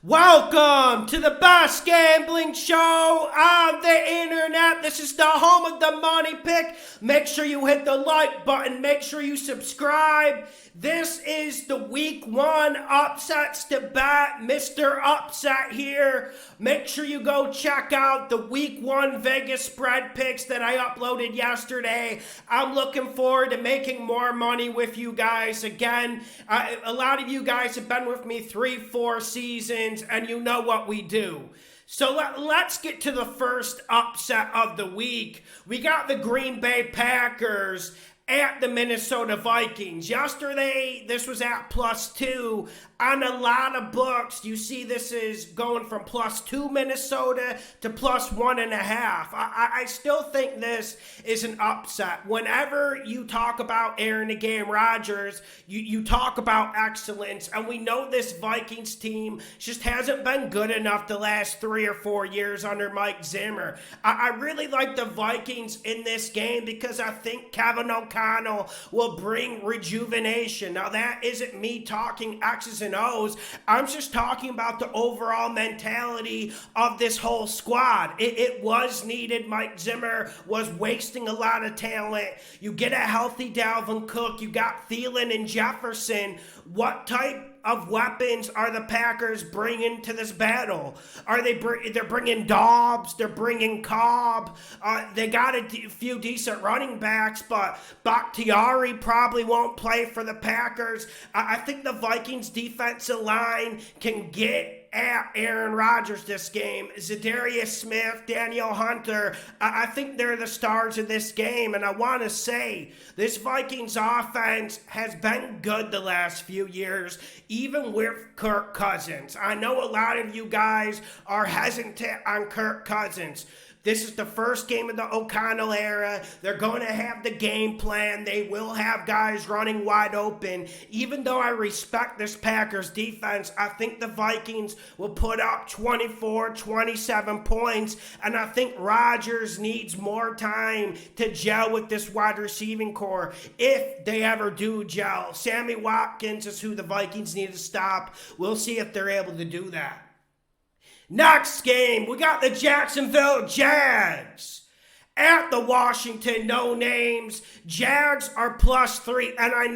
Welcome to the best gambling show on the internet. This is the home of the money pick. Make sure you hit the like button. Make sure you subscribe. This is the week one upsets to bet. Mr. Upset here. Make sure you go check out the week one Vegas spread picks that I uploaded yesterday. I'm looking forward to making more money with you guys. Again, a lot of you guys have been with me 3-4 seasons, and you know what we do. So let's get to the first upset of the week. We got the Green Bay Packers at the Minnesota Vikings. Yesterday, this was at +2. On a lot of books, you see this is going from +2 Minnesota to +1.5. I still think this is an upset. Whenever you talk about Aaron the Game Rodgers, you talk about excellence, and we know this Vikings team just hasn't been good enough the last 3 or 4 years under Mike Zimmer. I really like the Vikings in this game because I think Kevin O'Connell will bring rejuvenation. Now, that isn't me talking X's and O's. I'm just talking about the overall mentality of this whole squad. It was needed. Mike Zimmer was wasting a lot of talent. You get a healthy Dalvin Cook. You got Thielen and Jefferson. What type of weapons are the Packers bringing to this battle? They're bringing Dobbs, they're bringing Cobb, they got a few decent running backs, but Bakhtiari probably won't play for the Packers. I think the Vikings defensive line can get at Aaron Rodgers this game. Zadarius Smith, Daniel Hunter, I think they're the stars of this game, and I want to say this Vikings offense has been good the last few years, even with Kirk Cousins. I know a lot of you guys are hesitant on Kirk Cousins. This is the first game of the O'Connell era. They're going to have the game plan. They will have guys running wide open. Even though I respect this Packers defense, I think the Vikings will put up 24, 27 points. And I think Rodgers needs more time to gel with this wide receiving core, if they ever do gel. Sammy Watkins is who the Vikings need to stop. We'll see if they're able to do that. Next game, we got the Jacksonville Jags at the Washington No Names. Jags are +3, and I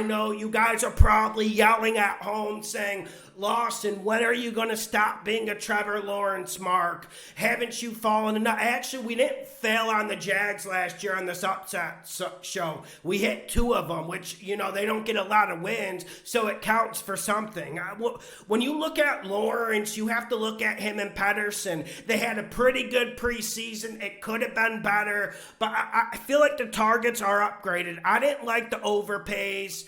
know, you guys are probably yelling at home saying, Lawson, when are you going to stop being a Trevor Lawrence mark? Haven't you fallen enough? Actually, we didn't fail on the Jags last year on this upset show. We hit 2 of them, which, they don't get a lot of wins, so it counts for something. When you look at Lawrence, you have to look at him and Pedersen. They had a pretty good preseason. It could have been better, but I feel like the targets are upgraded. I didn't like the overpays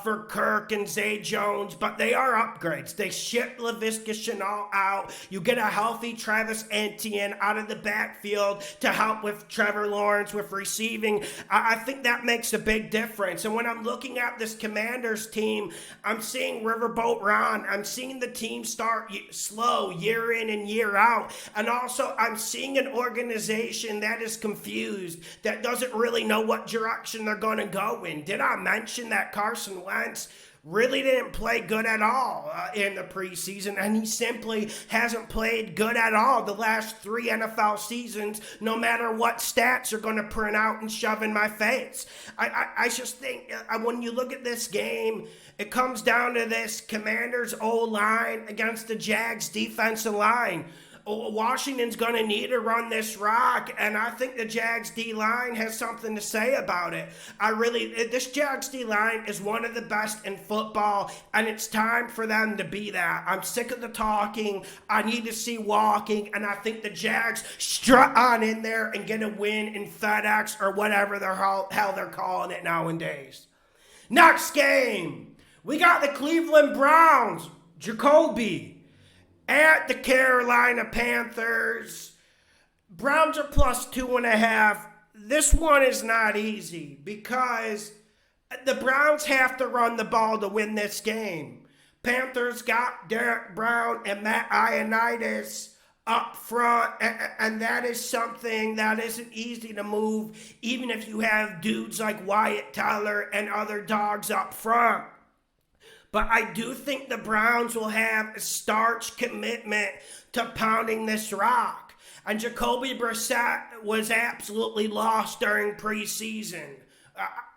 for Kirk and Zay Jones, but they are upgrades. They ship Laviska Shenault out. You get a healthy Travis Etienne out of the backfield to help with Trevor Lawrence with receiving. I think that makes a big difference. And when I'm looking at this Commanders team, I'm seeing Riverboat Ron. I'm seeing the team start slow year in and year out. And also, I'm seeing an organization that is confused, that doesn't really know what direction they're going to go in. Did I mention that Carson Wentz really didn't play good at all in the preseason, and he simply hasn't played good at all the last 3 NFL seasons, no matter what stats are going to print out and shove in my face. I just think when you look at this game, it comes down to this Commanders O-line against the Jags defensive line. Washington's going to need to run this rock, and I think the Jags D-line has something to say about it. This Jags D-line is one of the best in football, and it's time for them to be that. I'm sick of the talking. I need to see walking, and I think the Jags strut on in there and get a win in FedEx or whatever the hell they're calling it nowadays. Next game, we got the Cleveland Browns, Jacoby, at the Carolina Panthers. Browns are +2.5. This one is not easy because the Browns have to run the ball to win this game. Panthers got Derek Brown and Matt Ioannidis up front, and that is something that isn't easy to move, even if you have dudes like Wyatt Teller and other dogs up front. but I do think the Browns will have a starch commitment to pounding this rock. And Jacoby Brissett was absolutely lost during preseason.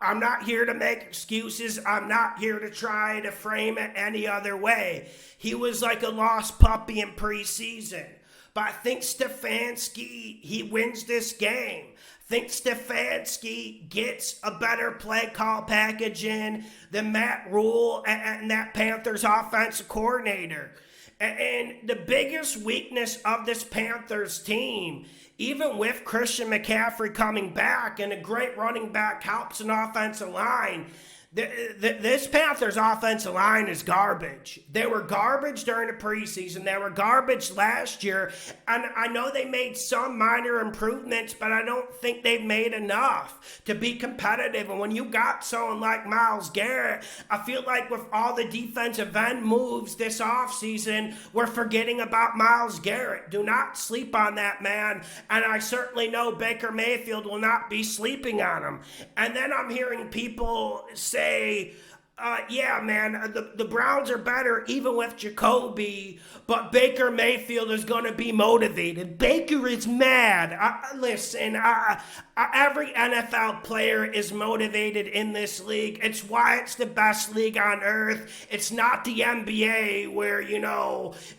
I'm not here to make excuses. I'm not here to try to frame it any other way. He was like a lost puppy in preseason. But I think Stefanski, he wins this game. I think Stefanski gets a better play call package in than Matt Rule and that Panthers offensive coordinator. And the biggest weakness of this Panthers team, even with Christian McCaffrey coming back and a great running back helps an offensive line, this Panthers offensive line is garbage. They were garbage during the preseason. They were garbage last year. And I know they made some minor improvements, but I don't think they've made enough to be competitive. And when you got someone like Myles Garrett, I feel like with all the defensive end moves this offseason, we're forgetting about Myles Garrett. Do not sleep on that man. And I certainly know Baker Mayfield will not be sleeping on him. And then I'm hearing people say, yeah, man, the Browns are better even with Jacoby, but Baker Mayfield is going to be motivated. Baker is mad. Listen, every NFL player is motivated in this league. It's why it's the best league on earth. It's not the NBA where,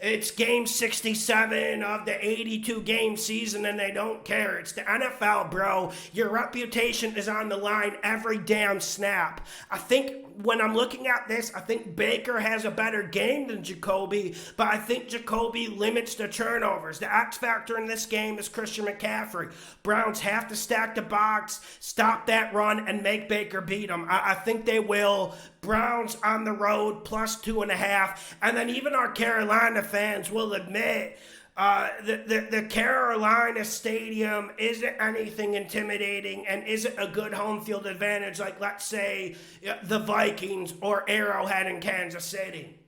it's game 67 of the 82-game season and they don't care. It's the NFL, bro. Your reputation is on the line every damn snap. I think when I'm looking at this, I think Baker has a better game than Jacoby, but I think Jacoby limits the turnovers. The X factor in this game is Christian McCaffrey. Browns have to stack the box, stop that run, and make Baker beat them. I think they will. Browns on the road, +2.5. And then even our Carolina fans will admit the Carolina stadium isn't anything intimidating and isn't a good home field advantage like, let's say, the Vikings or Arrowhead in Kansas City.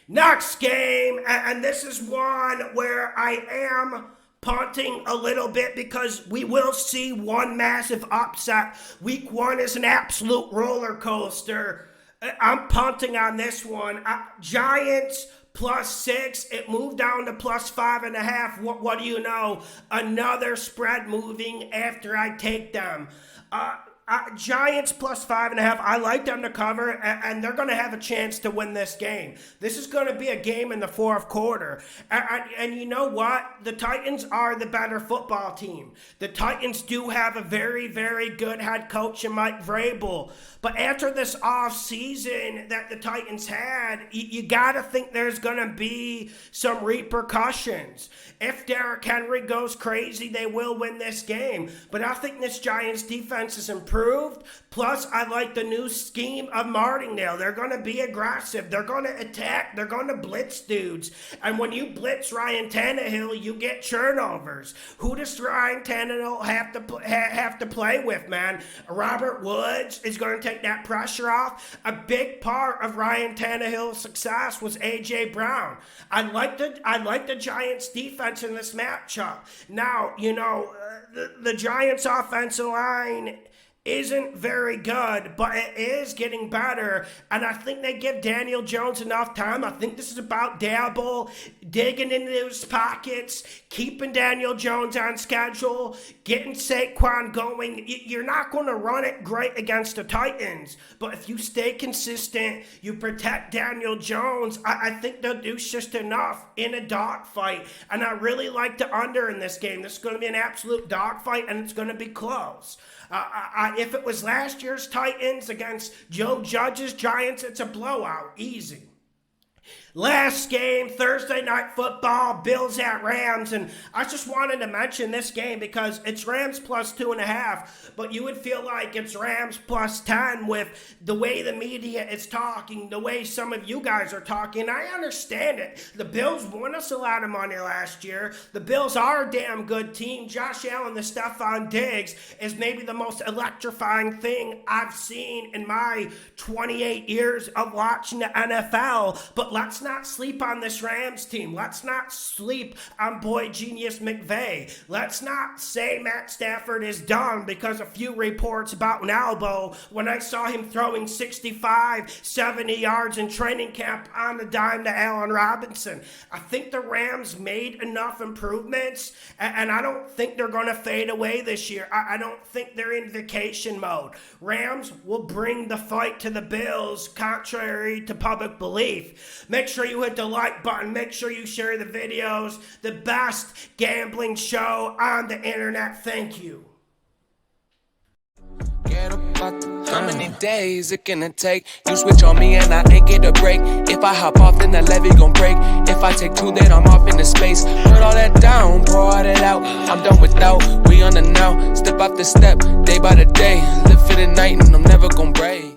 Next game, and this is one where I am punting a little bit because we will see one massive upset. Week 1 is an absolute roller coaster. I'm punting on this one. Giants +6, it moved down to +5.5. What do you know? Another spread moving after I take them. Giants +5.5. I like them to cover, and they're going to have a chance to win this game. This is going to be a game in the fourth quarter. And you know what? The Titans are the better football team. The Titans do have a very, very good head coach in Mike Vrabel. But after this offseason that the Titans had, you got to think there's going to be some repercussions. If Derrick Henry goes crazy, they will win this game. But I think this Giants defense is improved. Plus, I like the new scheme of Martindale. They're going to be aggressive. They're going to attack. They're going to blitz dudes. And when you blitz Ryan Tannehill, you get turnovers. Who does Ryan Tannehill have to play with, man? Robert Woods is going to take that pressure off. A big part of Ryan Tannehill's success was A.J. Brown. I like the Giants' defense in this matchup. Now, the Giants' offensive line isn't very good, but it is getting better, and I think they give Daniel Jones enough time. I think this is about Dabble digging into his pockets, keeping Daniel Jones on schedule, getting Saquon going. You're not going to run it great against the Titans, but if you stay consistent, you protect Daniel Jones, I think they'll do just enough in a dogfight, and I really like the under in this game. This is going to be an absolute dogfight, and it's going to be close. If it was last year's Titans against Joe Judge's Giants, it's a blowout, easy. Last game, Thursday Night Football, Bills at Rams, and I just wanted to mention this game because it's Rams +2.5, but you would feel like it's Rams +10 with the way the media is talking, the way some of you guys are talking. I understand it. The Bills won us a lot of money last year. The Bills are a damn good team. Josh Allen, the Stephon Diggs, is maybe the most electrifying thing I've seen in my 28 years of watching the NFL, but let's not sleep on this Rams team. Let's not sleep on boy genius McVay. Let's not say Matt Stafford is done because a few reports about an elbow when I saw him throwing 65, 70 yards in training camp on the dime to Allen Robinson. I think the Rams made enough improvements, and I don't think they're going to fade away this year. I don't think they're in vacation mode. Rams will bring the fight to the Bills, contrary to public belief. Make sure you hit the like button. Make sure you share the videos. The best gambling show on the internet. Thank you. How many days it gonna take? You switch on me and I ain't get a break. If I hop off, then the levee gon' break. If I take two, then I'm off into space. Put all that down, pour all that out. I'm done without, we on the now. Step after step, day by the day. Live for the night and I'm never gon' break.